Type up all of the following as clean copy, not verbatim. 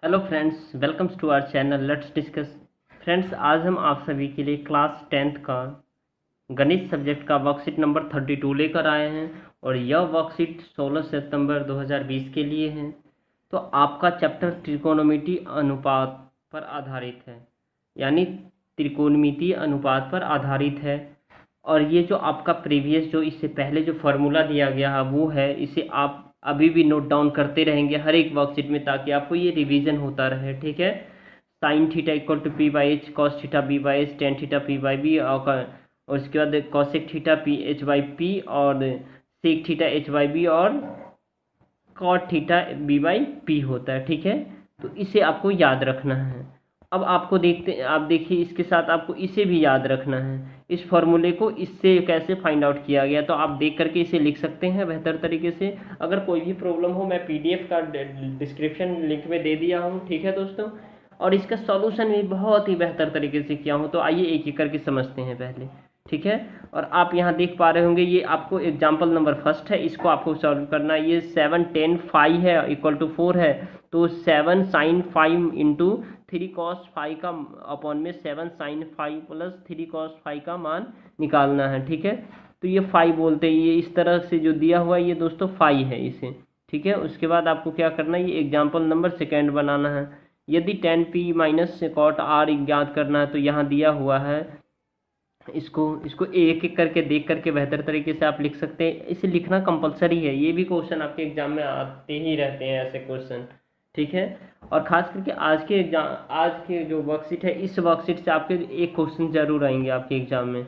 Hello friends, welcomes to our channel let's discuss. Friends, आज हम आप सभी के लिए क्लास 10th का गणित सब्जेक्ट का वर्कशीट नंबर 32 लेकर आए हैं और यह वर्कशीट 16 सितंबर 2020 के लिए है। तो आपका चैप्टर त्रिकोणमिति अनुपात पर आधारित है, यानी त्रिकोणमितीय अनुपात पर आधारित है। और ये जो आपका प्रीवियस जो इससे पहले जो फार्मूला दिया गया है वो है, इसे आप अभी भी नोट डाउन करते रहेंगे हर एक वर्कशीट में, ताकि आपको ये रिवीजन होता रहे। ठीक है। Sine theta equal to P by H, cos theta B by H, tan theta P by B, और उसके बाद cosec theta P H by P, और sec theta H by B, और cot theta B by P होता है। ठीक है। तो इसे आपको याद रखना है। अब आपको आप देखिए, इसके साथ आपको इसे भी याद रखना है, इस फॉर्मूले को इससे कैसे फाइंड आउट किया गया। तो आप देख करके इसे लिख सकते हैं बेहतर तरीके से। अगर कोई भी प्रॉब्लम हो, मैं पीडीएफ का डिस्क्रिप्शन लिंक में दे दिया हूँ। ठीक है दोस्तों। और इसका सॉल्यूशन भी बहुत ही बेहतर तरीके से किया हूँ। तो आइए एक एक करके समझते हैं पहले। ठीक है। और आप यहाँ देख पा रहे होंगे, ये आपको एग्जाम्पल नंबर फर्स्ट है, इसको आपको सॉल्व करना है। ये 7 10 5 है इक्वल टू 4 है। तो 7 साइन 5 इंटू 3 कॉस 5 का अपॉन में 7 साइन 5 प्लस 3 कॉस 5 का मान निकालना है। ठीक है। तो ये 5 बोलते हैं, ये इस तरह से जो दिया हुआ है ये दोस्तों 5 है इसे। ठीक है। उसके बाद आपको क्या करना है, ये एग्जाम्पल नंबर सेकेंड बनाना है। यदि ten P minus cot R ज्ञात करना है, तो यहाँ दिया हुआ है, इसको इसको एक एक करके देख करके बेहतर तरीके से आप लिख सकते हैं। इसे लिखना कंपलसरी है, ये भी क्वेश्चन आपके एग्जाम में आते ही रहते हैं ऐसे क्वेश्चन। ठीक है। और खास करके आज के एग्जाम, आज के जो वर्कशीट है, इस वर्कशीट से आपके एक क्वेश्चन जरूर आएंगे आपके एग्जाम में।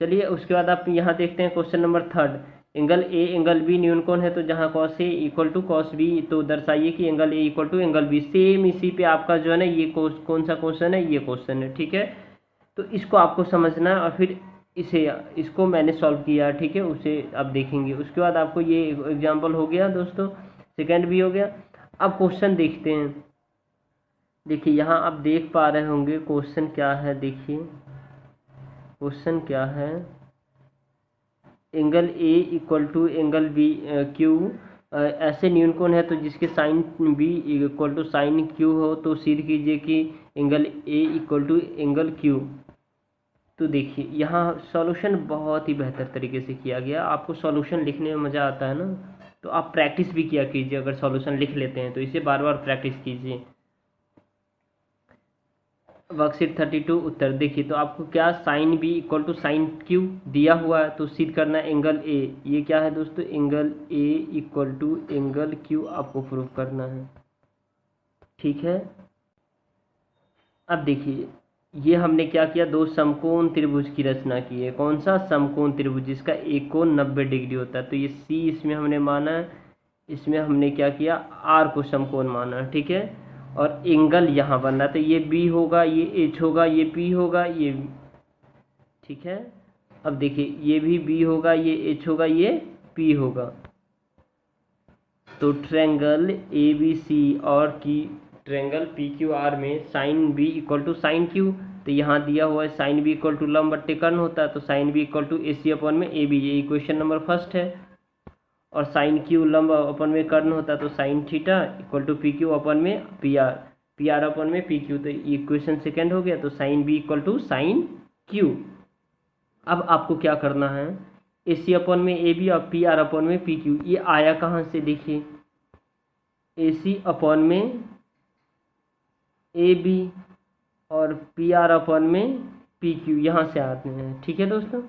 चलिए, उसके बाद आप यहाँ देखते हैं question number third. Angle A angle B न्यून कोण है, तो जहाँ cos A equal to cos B, तो दर्शाइए कि angle A equal to angle B. Same इसी पे आपका जो है ना, ये कौन सा क्वेश्चन है, ये क्वेश्चन है। ठीक है। तो इसको आपको समझना है, और फिर इसको मैंने सॉल्व किया। ठीक है, उसे आप देखेंगे। उसके बाद आपको ये एग्जाम्पल हो गया दोस्तों, सेकंड भी हो गया। अब क्वेश्चन देखते हैं। देखिए, यहाँ आप देख पा रहे होंगे क्वेश्चन क्या है। देखिए क्वेश्चन क्या है, angle A equal to angle B Q ऐसे न्यूनकोण है, तो जिसके sine B equal to sine Q हो, तो सिद्ध कीजिए कि angle A equal to angle Q. तो देखिए, यहाँ सॉल्यूशन बहुत ही बेहतर तरीके से किया गया। आपको सॉल्यूशन लिखने में मज़ा आता है ना, तो आप प्रैक्टिस भी किया कीजिए। अगर सॉल्यूशन लिख लेते हैं तो इसे बार बार प्रैक्टिस कीजिए। वर्कशीट 32 उत्तर देखिए, तो आपको क्या, sine B equal to sine Q दिया हुआ है, तो सिद्ध करना है एंगल ए। ये क्या है दोस्तों, angle A equal to angle Q आपको प्रूव करना है। ठीक है। अब देखिए, ये हमने क्या किया, दो समकोण त्रिभुज की रचना की है। कौन सा समकोण त्रिभुज, जिसका एक कोण 90 डिग्री होता है। तो ये सी इसमें हमने माना है, इसमें हमने क्या किया, आर को समकोण माना है। ठीक है। और एंगल यहाँ बन रहा, तो ये बी होगा, ये एच होगा, ये पी होगा, ये। ठीक है। अब देखिए, ये भी बी होगा, ये एच होगा, ये पी होगा। तो ट्रेंगल ए बी सी और की ट्रेंगल पी क्यू आर में sine B equal to sine Q, तो यहाँ दिया हुआ है साइन बी इक्वल टू लंब बट्टे कर्ण होता है, तो sine B equal to A C upon में ए बी, ये इक्वेशन नंबर फर्स्ट है। और साइन क्यू लंब अपन में कर्ण होता है, तो sine theta equal to P Q upon में पी आर अपन में पी क्यू, तो इक्वेशन सेकेंड हो गया। तो sine B equal to sine Q. अब आपको क्या करना है, ए सी अपन में ए बी और पी आर अपन में पी क्यू। ये आया कहाँ से, देखिए, ए सी अपन में ए बी और पी आर अपन में पी क्यू, यहाँ से आते हैं। ठीक है दोस्तों।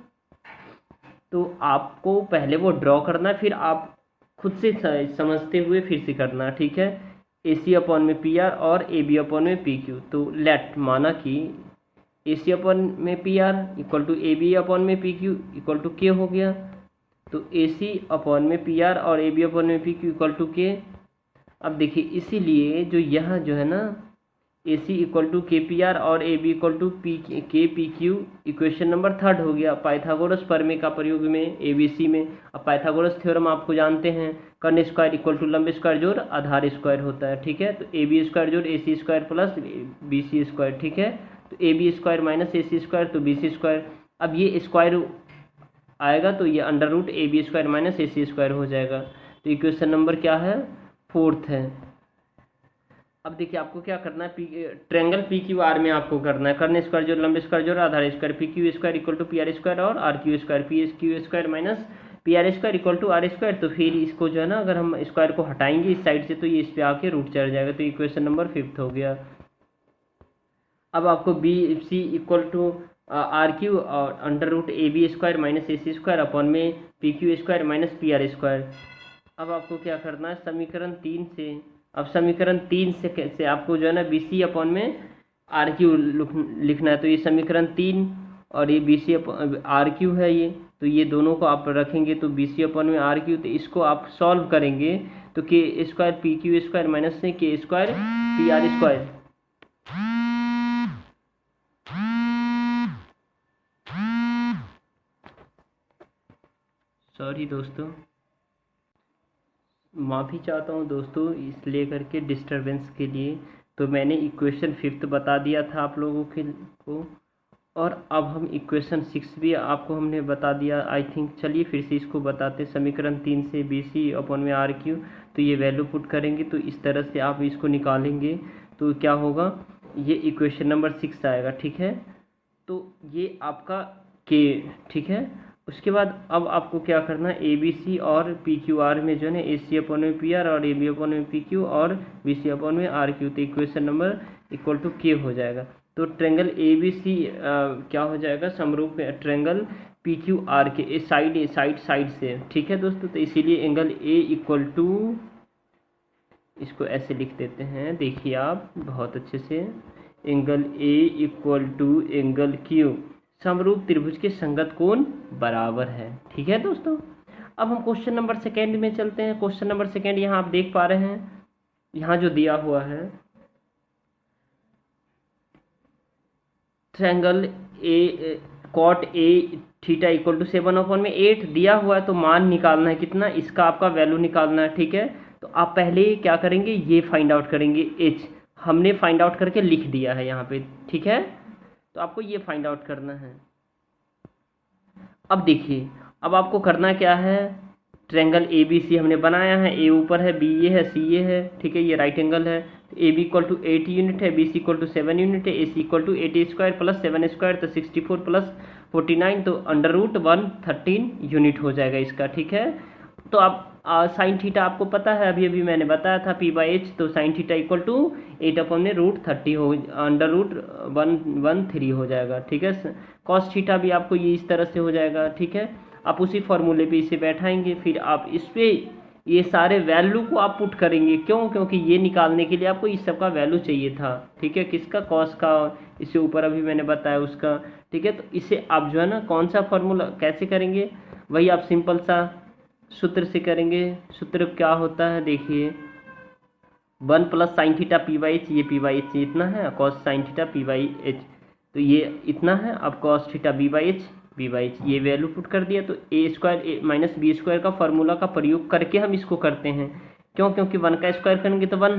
तो आपको पहले वो ड्रॉ करना है, फिर आप खुद से समझते हुए फिर से करना। ठीक है। ए सी अपॉन में पी आर और ए बी अपॉन में पी क्यू। तो लेट माना कि ए सी अपॉन में P R equal to A B upon में P Q equal to K हो गया। तो ए सी अपॉन में पी आर और ए बी अपॉन में P Q equal to K. अब देखिए, इसीलिए जो यहाँ जो है ना, ए सी इक्वल टू के पी आर और A B equal to P के P Q, equation number third हो गया पाइथागोरस प्रमेय का प्रयोग में ए बी सी में। अब पाइथागोरस थ्योरम आपको जानते हैं, कर्ण स्क्वायर इक्वल टू लंब स्क्वायर जोड़ आधार स्क्वायर होता है। ठीक है। तो ए बी स्क्वायर जोड़ A C square plus B C square. ठीक है। तो A B square minus A C square, तो बी सी स्क्वायर। अब ये स्क्वायर आएगा, तो ये under root A B square minus A C square हो जाएगा। तो इक्वेशन नंबर क्या है, फोर्थ है। अब देखिए आपको क्या करना है, ट्रेंगल पी क्यू आर में आपको करना है, कर्ण स्क्वायर जोड़ लंब स्क्वायर जोड़ आधार square, P Q square equal to P R square और R Q square, P S Q square minus P R square equal to R square. तो फिर इसको जो है ना, अगर हम स्क्वायर को हटाएंगे इस साइड से तो ये इस पे आके रूट चढ़ जाएगा। तो इक्वेशन नंबर 5 हो गया। अब आपको B C equal to R Q और under root A B square minus A C square upon में P Q square minus P R square. अब आपको क्या करना है, समीकरण 3 से, अब समीकरण 3 से आपको जो है ना बी सी अपॉन में आर क्यू लिखना है। तो ये समीकरण 3 और ये बी सी आर क्यू है ये, तो ये दोनों को आप रखेंगे तो बी सी अपॉन में आर क्यू, तो इसको आप सॉल्व करेंगे तो के square P Q square minus से के square P R square. Sorry दोस्तों, माफ़ी चाहता हूँ दोस्तों इस लेकर के डिस्टरबेंस के लिए। तो मैंने इक्वेशन 5 बता दिया था आप लोगों को, और अब हम इक्वेशन 6 भी आपको हमने बता दिया आई थिंक। चलिए फिर से इसको बताते। समीकरण 3 से बी सी अपॉन में आर क्यू, तो ये वैल्यू पुट करेंगे तो इस तरह से आप इसको निकालेंगे तो क्या होगा, ये इक्वेशन नंबर 6 आएगा। ठीक है, तो ये आपका के, ठीक है। उसके बाद अब आपको क्या करना है, ए बी सी और पी क्यू आर में जो है ना ए सी अपॉन में पी आर और ए बी अपॉन में पी क्यू और बी सी अपॉन में आर क्यू, तो equation number equal to K हो जाएगा। तो ट्रेंगल ए बी सी क्या हो जाएगा, समरूप ट्रेंगल पी क्यू आर के साइड से। ठीक है दोस्तों, तो इसीलिए एंगल ए इक्वल टू, इसको ऐसे लिख देते हैं, देखिए आप बहुत अच्छे से, angle A equal to angle Q, समरूप त्रिभुज के संगत कोण बराबर है। ठीक है दोस्तों, अब हम क्वेश्चन नंबर 2 में चलते हैं। क्वेश्चन नंबर 2 यहाँ आप देख पा रहे हैं, यहाँ जो दिया हुआ है triangle A cot A theta equal to 7/8 दिया हुआ है, तो मान निकालना है कितना, इसका आपका वैल्यू निकालना है। ठीक है, तो आप पहले क्या करेंगे, ये फाइंड आउट करेंगे, एच हमने फाइंड आउट करके लिख दिया है यहाँ पे। ठीक है, तो आपको ये फाइंड आउट करना है। अब देखिए, अब आपको करना क्या है, ट्रायंगल ए बी सी हमने बनाया है, ए ऊपर है, बी ये है, सी ये है। ठीक है, ये राइट एंगल है। A B equal to 8 unit है, B C equal to 7 unit है, A C equal to 8 square plus 7 square, तो 64 प्लस 49, तो अंडर रूट 113 यूनिट हो जाएगा इसका। ठीक है, तो आप साइन थीटा आपको पता है, अभी अभी मैंने बताया था पी बाई एच, तो साइन थीटा इक्वल टू 8/√30 हो, अंडर रूट 113 हो जाएगा। ठीक है, कॉस थीटा भी आपको ये इस तरह से हो जाएगा। ठीक है, आप उसी फॉर्मूले पे इसे बैठाएंगे, फिर आप इस पे ये सारे वैल्यू को आप पुट करेंगे। क्यों, क्योंकि ये निकालने के लिए आपको इस सब का वैल्यू चाहिए था। ठीक है, किसका, कॉस का, इससे ऊपर अभी मैंने बताया उसका। ठीक है, तो इसे आप जो है ना कौन सा फॉर्मूला कैसे करेंगे, वही आप सिंपल सा सूत्र से करेंगे। सूत्र क्या होता है, देखिए 1 plus sine theta P by H, ये पी बाई एच इतना है, cos sine theta P by H, तो ये इतना है। अब cos theta B by H ये वैल्यू पुट कर दिया, तो A square minus B square का फॉर्मूला का प्रयोग करके हम इसको करते हैं। क्यों, क्योंकि 1 का स्क्वायर करेंगे तो 1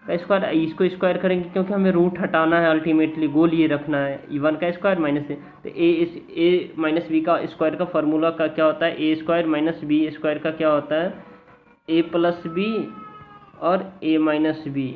का स्क्वायर, इसको स्क्वायर करेंगे क्योंकि हमें रूट हटाना है, अल्टीमेटली गोल ये रखना है, 1 का स्क्वायर माइनस है। तो ए माइनस बी का स्क्वायर का फॉर्मूला का क्या होता है, ए स्क्वायर माइनस बी स्क्वायर का क्या होता है, ए प्लस बी और ए माइनस बी।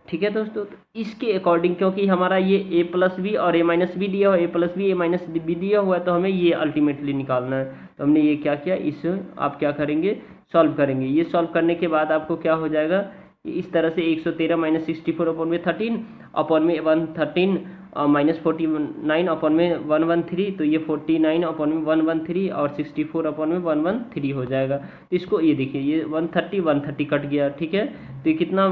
ठीक है दोस्तों, तो इसके अकॉर्डिंग, क्योंकि हमारा ये ए प्लस बी और ए माइनस बी दिया हुआ, ए प्लस बी ए माइनस बी दिया हुआ है, तो हमें ये अल्टीमेटली निकालना है। तो हमने ये क्या किया, इस आप क्या करेंगे, सॉल्व करेंगे। ये सॉल्व करने के बाद आपको क्या हो जाएगा, इस तरह से 113 माइनस 64 अपॉन में 13 अपॉन में 113 माइनस 49 अपॉन में 113, तो ये 49 अपॉन में 113 और 64 अपॉन में 113 हो जाएगा। तो इसको ये देखिए, ये 130 कट गया। ठीक है, तो ये कितना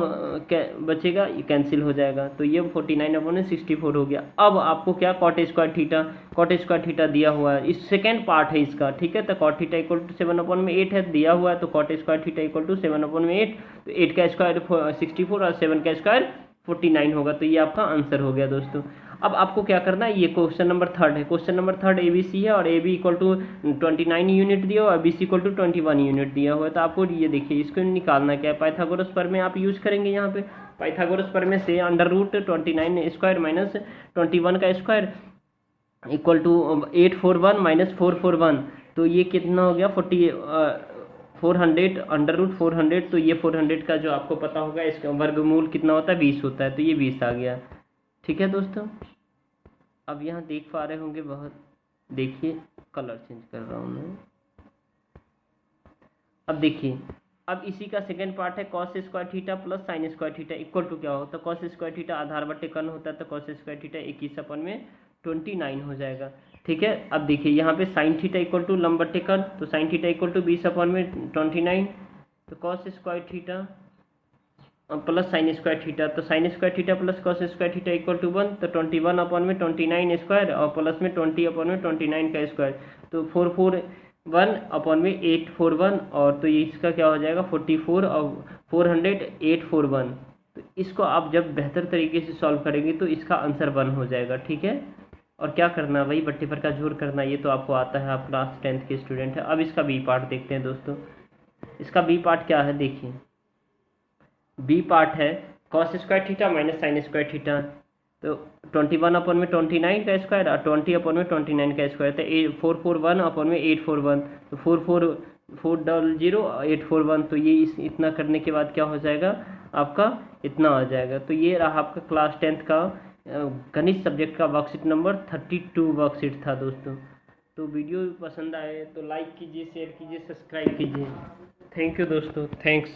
बचेगा, ये कैंसिल हो जाएगा, तो ये 49 अपॉन में 64 हो गया। अब आपको क्या, कॉट स्क्वायर थीटा दिया हुआ है, इस सेकेंड पार्ट है इसका। ठीक है, तो कॉट थीटा इक्वल टू 7/8 है, दिया हुआ है, तो cot square theta equal to 7/8, तो 8 का स्क्वायर 64 और 7 का स्क्वायर 49 होगा। तो ये आपका आंसर हो गया दोस्तों। अब आपको क्या करना है, ये क्वेश्चन नंबर 3 है। Question number 3 A B C है, और A B equal to 29 unit दिया हुआ है, B C equal to 21 unit दिया हुआ है। तो आपको ये देखिए, इसको निकालना क्या है, पाइथागोरस प्रमेय आप यूज करेंगे यहाँ पे। पाइथागोरस प्रमेय से अंडर रूट 29 स्क्वायर माइनस 21 का स्क्वायर इक्वल टू 841 माइनस 441, तो ये कितना हो गया, 400 √400, तो ये 400 का जो आपको पता होगा इसका वर्गमूल कितना होता है, 20 होता है, तो ये 20 आ गया। ठीक है दोस्तों, अब यहाँ देख पा रहे होंगे बहुत, देखिए कलर चेंज कर रहा हूँ मैं। अब देखिए, अब इसी का सेकंड पार्ट है cos square theta plus sine square theta equal to क्या होता है, cos स्क्वायर थीटा आधार बटे कर्ण होता है, तो cos स्क्वायर थीटा 21/29 हो जाएगा। ठीक है, अब देखिए यहाँ पे साइन थीटा इक्वल टू लंब बटे कर्ण, तो साइन थीटा इक्वल टू 20/29, तो cos square theta plus sine square theta, तो sine square theta plus cos square theta equal to 1, तो 21/29 स्क्वायर और प्लस में 20/29 का स्क्वायर, तो 441/841, और तो ये इसका क्या हो जाएगा 44 और 400/841। तो इसको आप जब बेहतर तरीके से सॉल्व करेंगे तो इसका आंसर 1 हो जाएगा। ठीक है, और क्या करना है, वही बट्टे पर का जोड़ करना, ये तो आपको आता है, आप क्लास 10th के स्टूडेंट है। अब इसका बी पार्ट देखते हैं दोस्तों। इसका बी पार्ट क्या है, देखिए बी पार्ट है cos square theta minus sign square theta, तो 21/29 का स्क्वायर और 20/29 का स्क्वायर, तो 441/841, तो 440/841, तो ये इतना करने के बाद क्या हो जाएगा आपका, इतना आ जाएगा। तो ये रहा आपका क्लास 10th का गणित सब्जेक्ट का वर्कशीट नंबर 32 वर्कशीट था दोस्तों। तो वीडियो पसंद आए तो लाइक कीजिए, शेयर कीजिए, सब्सक्राइब कीजिए। थैंक यू दोस्तों, थैंक्स।